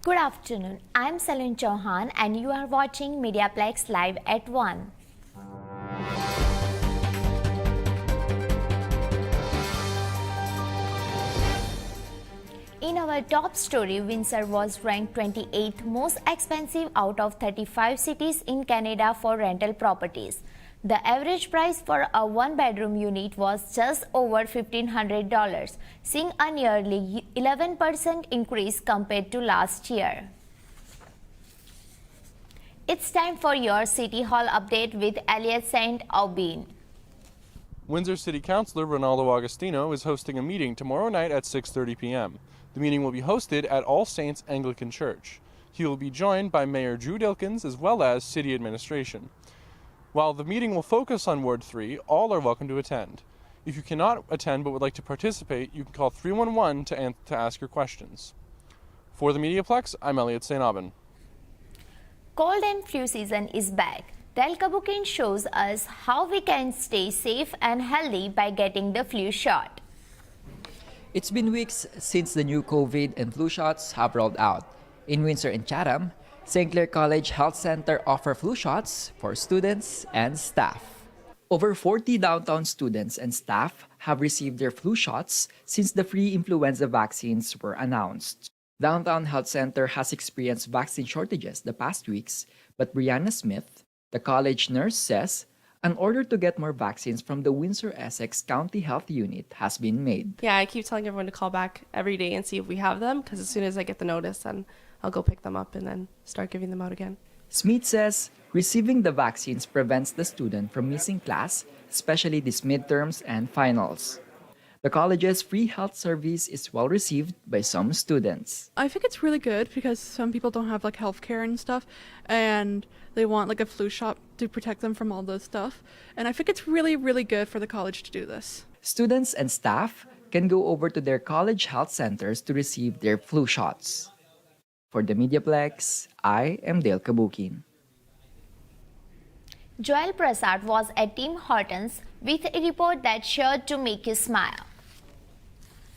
Good afternoon. I'm Salin Chauhan and you are watching MediaPlex Live at 1. In our top story, Windsor was ranked 28th most expensive out of 35 cities in Canada for rental properties. The average price for a one-bedroom unit was just over $1,500, seeing a nearly 11% increase compared to last year. It's time for your City Hall update with Elliot St. Aubin. Windsor City Councilor Ronaldo Agostino is hosting a meeting tomorrow night at 6:30 p.m. The meeting will be hosted at All Saints Anglican Church. He will be joined by Mayor Drew Dilkins as well as City Administration. While the meeting will focus on Ward 3, all are welcome to attend. If you cannot attend but would like to participate, you can call 311 to ask your questions. For the MediaPlex, I'm Elliot St. Aubin. Cold and flu season is back. Del Kabukin shows us how we can stay safe and healthy by getting the flu shot. It's been weeks since the new COVID and flu shots have rolled out. In Windsor and Chatham, St. Clair College Health Center offer flu shots for students and staff. Over 40 downtown students and staff have received their flu shots since the free influenza vaccines were announced. Downtown Health Center has experienced vaccine shortages the past weeks, but Brianna Smith, the college nurse, says an order to get more vaccines from the Windsor-Essex County Health Unit has been made. Yeah, I keep telling everyone to call back every day and see if we have them, because as soon as I get the notice, then I'll go pick them up and then start giving them out again. Smith says receiving the vaccines prevents the student from missing class, especially these midterms and finals. The college's free health service is well received by some students. I think it's really good because some people don't have like healthcare and stuff, and they want like a flu shot to protect them from all those stuff. And I think it's really, really good for the college to do this. Students and staff can go over to their college health centers to receive their flu shots. For the MediaPlex, I am Dale Kabukin. Joel Prasad was at Tim Hortons with a report that's sure to make you smile.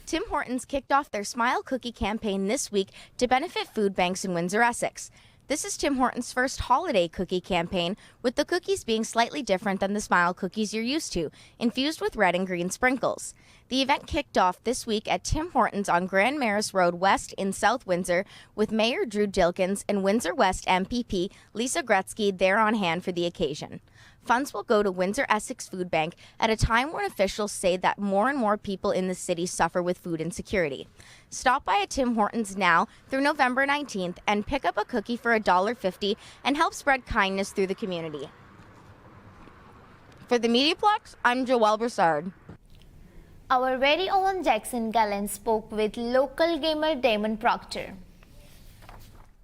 Tim Hortons kicked off their Smile Cookie campaign this week to benefit food banks in Windsor-Essex. This is Tim Hortons' first holiday cookie campaign, with the cookies being slightly different than the Smile cookies you're used to, infused with red and green sprinkles. The event kicked off this week at Tim Hortons on Grand Maris Road West in South Windsor, with Mayor Drew Dilkins and Windsor West MPP Lisa Gretzky there on hand for the occasion. Funds will go to Windsor-Essex Food Bank at a time when officials say that more and more people in the city suffer with food insecurity. Stop by a Tim Hortons now through November 19th and pick up a cookie for $1.50 and help spread kindness through the community. For the MediaPlex, I'm Joelle Broussard. Our very own Jackson Gallen spoke with local gamer Damon Proctor.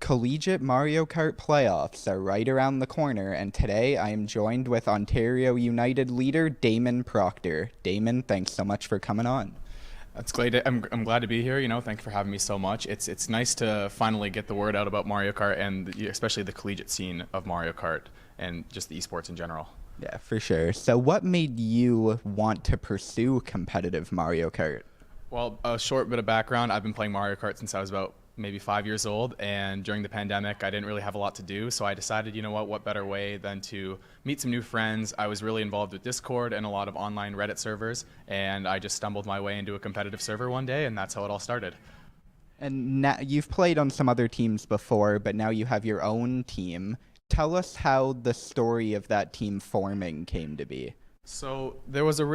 Collegiate Mario Kart playoffs are right around the corner, and today I am joined with Ontario United leader Damon Proctor. Damon, thanks so much for coming on. It's great. I'm glad to be here. Thank you for having me so much. It's nice to finally get the word out about Mario Kart and especially the collegiate scene of Mario Kart and just the esports in general. Yeah, for sure. So what made you want to pursue competitive Mario Kart? Well, a short bit of background. I've been playing Mario Kart since I was about maybe 5 years old, and during the pandemic I didn't really have a lot to do, so I decided, what better way than to meet some new friends. I was really involved with Discord and a lot of online Reddit servers, and I just stumbled my way into a competitive server one day, and that's how it all started. And now you've played on some other teams before, but now you have your own team. Tell us how the story of that team forming came to be. So there was a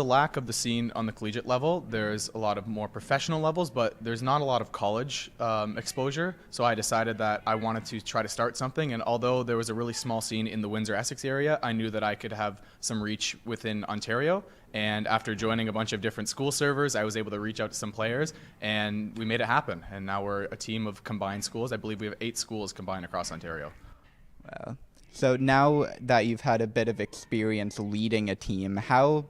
lack of the scene on the collegiate level. There's a lot of more professional levels, but there's not a lot of college exposure. So I decided that I wanted to try to start something. And although there was a really small scene in the Windsor-Essex area, I knew that I could have some reach within Ontario. And after joining a bunch of different school servers, I was able to reach out to some players, and we made it happen. And now we're a team of combined schools. I believe we have 8 schools combined across Ontario. Wow. So now that you've had a bit of experience leading a team,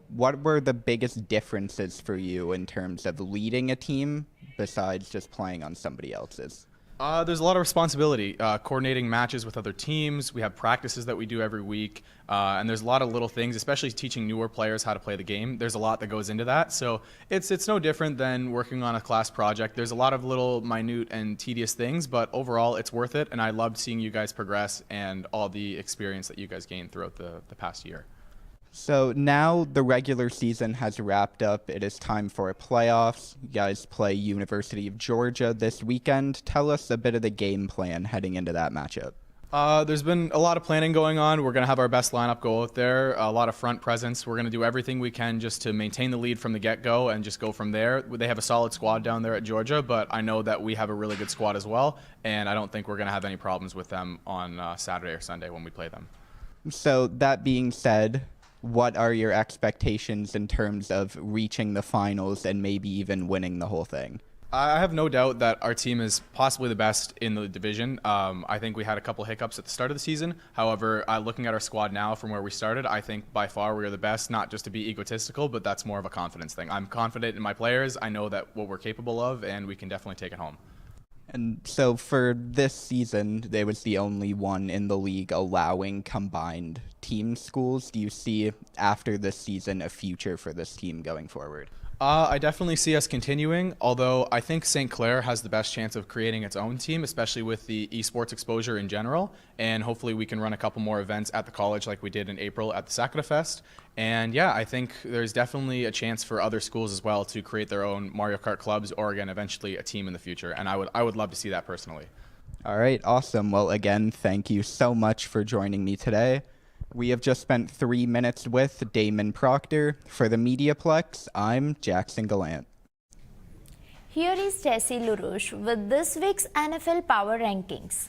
what were the biggest differences for you in terms of leading a team besides just playing on somebody else's? There's a lot of responsibility, coordinating matches with other teams. We have practices that we do every week, and there's a lot of little things, especially teaching newer players how to play the game. There's a lot that goes into that, so it's no different than working on a class project. There's a lot of little minute and tedious things, but overall it's worth it, and I loved seeing you guys progress and all the experience that you guys gained throughout the past year. So now the regular season has wrapped up. It is time for playoffs. You guys play University of Georgia this weekend. Tell us a bit of the game plan heading into that matchup. There's been a lot of planning going on. We're going to have our best lineup go out there, a lot of front presence. We're going to do everything we can just to maintain the lead from the get-go and just go from there. They have a solid squad down there at Georgia, but I know that we have a really good squad as well, and I don't think we're going to have any problems with them on Saturday or Sunday when we play them. So that being said, what are your expectations in terms of reaching the finals and maybe even winning the whole thing? I have no doubt that our team is possibly the best in the division. I think we had a couple hiccups at the start of the season. However, looking at our squad now from where we started, I think by far we are the best, not just to be egotistical, but that's more of a confidence thing. I'm confident in my players. I know that what we're capable of, and we can definitely take it home. And so for this season, they was the only one in the league allowing combined team schools. Do you see after this season a future for this team going forward? I definitely see us continuing, although I think St. Clair has the best chance of creating its own team, especially with the esports exposure in general, and hopefully we can run a couple more events at the college like we did in April at the Sakura Fest. And yeah, I think there's definitely a chance for other schools as well to create their own Mario Kart clubs or, again, eventually a team in the future, and I would love to see that personally. All right, awesome. Well, again, thank you so much for joining me today. We have just spent 3 minutes with Damon Proctor. For the MediaPlex, I'm Jackson Gallant. Here is Jesse LaRouche with this week's NFL Power Rankings.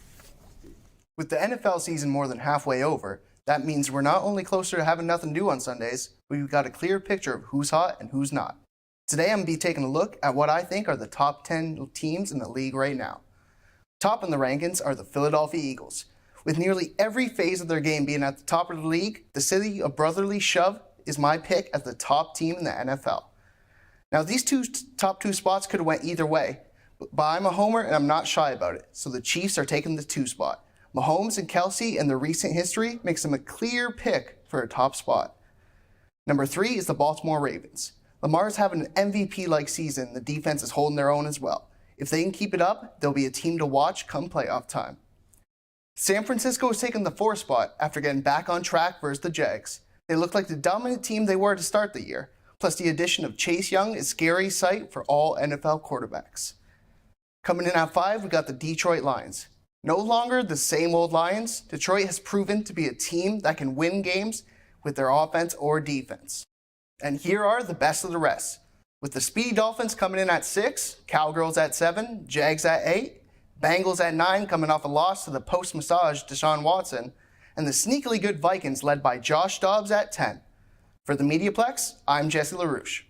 With the NFL season more than halfway over, that means we're not only closer to having nothing to do on Sundays, but we've got a clear picture of who's hot and who's not. Today I'm going to be taking a look at what I think are the top 10 teams in the league right now. Top in the rankings are the Philadelphia Eagles. With nearly every phase of their game being at the top of the league, the city of brotherly shove is my pick as the top team in the NFL. Now, these top two spots could have went either way, but I'm a homer and I'm not shy about it, so the Chiefs are taking the 2 spot. Mahomes and Kelsey and their recent history makes them a clear pick for a top spot. Number 3 is the Baltimore Ravens. Lamar's having an MVP-like season. The defense is holding their own as well. If they can keep it up, they'll be a team to watch come playoff time. San Francisco is taking the 4 spot after getting back on track versus the Jags. They look like the dominant team they were to start the year, plus the addition of Chase Young is scary sight for all NFL quarterbacks. Coming in at 5, we got the Detroit Lions. No longer the same old Lions, Detroit has proven to be a team that can win games with their offense or defense. And here are the best of the rest. With the Speedy Dolphins coming in at 6, Cowgirls at 7, Jags at 8, Bengals at 9 coming off a loss to the post-massage Deshaun Watson, and the sneakily good Vikings led by Josh Dobbs at 10. For the MediaPlex, I'm Jesse LaRouche.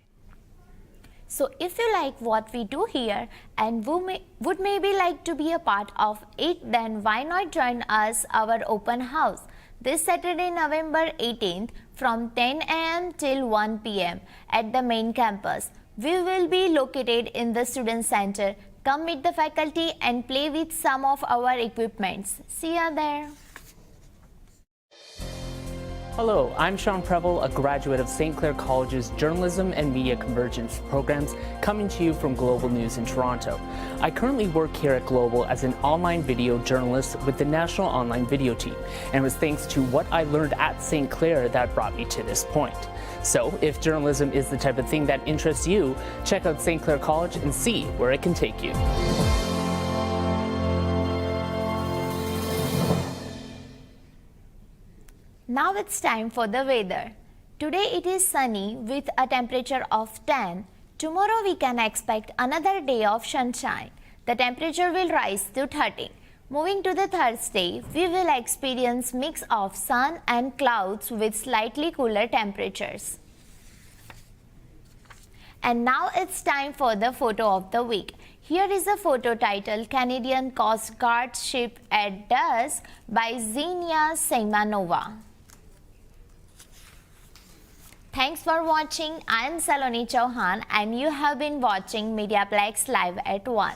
So if you like what we do here and would maybe like to be a part of it, then why not join us our open house this Saturday, November 18th from 10 a.m. till 1 p.m. at the main campus. We will be located in the Student Center. Come meet the faculty and play with some of our equipments. See ya there. Hello, I'm Sean Preble, a graduate of St. Clair College's Journalism and Media Convergence programs, coming to you from Global News in Toronto. I currently work here at Global as an online video journalist with the National Online Video Team, and it was thanks to what I learned at St. Clair that brought me to this point. So, if journalism is the type of thing that interests you, check out St. Clair College and see where it can take you. Now it's time for the weather. Today it is sunny with a temperature of 10. Tomorrow we can expect another day of sunshine. The temperature will rise to 13. Moving to the Thursday, we will experience mix of sun and clouds with slightly cooler temperatures. And now it's time for the photo of the week. Here is a photo titled Canadian Coast Guard Ship at Dusk by Xenia Seymanova. Thanks for watching. I am Saloni Chauhan and you have been watching MediaPlex Live at 1.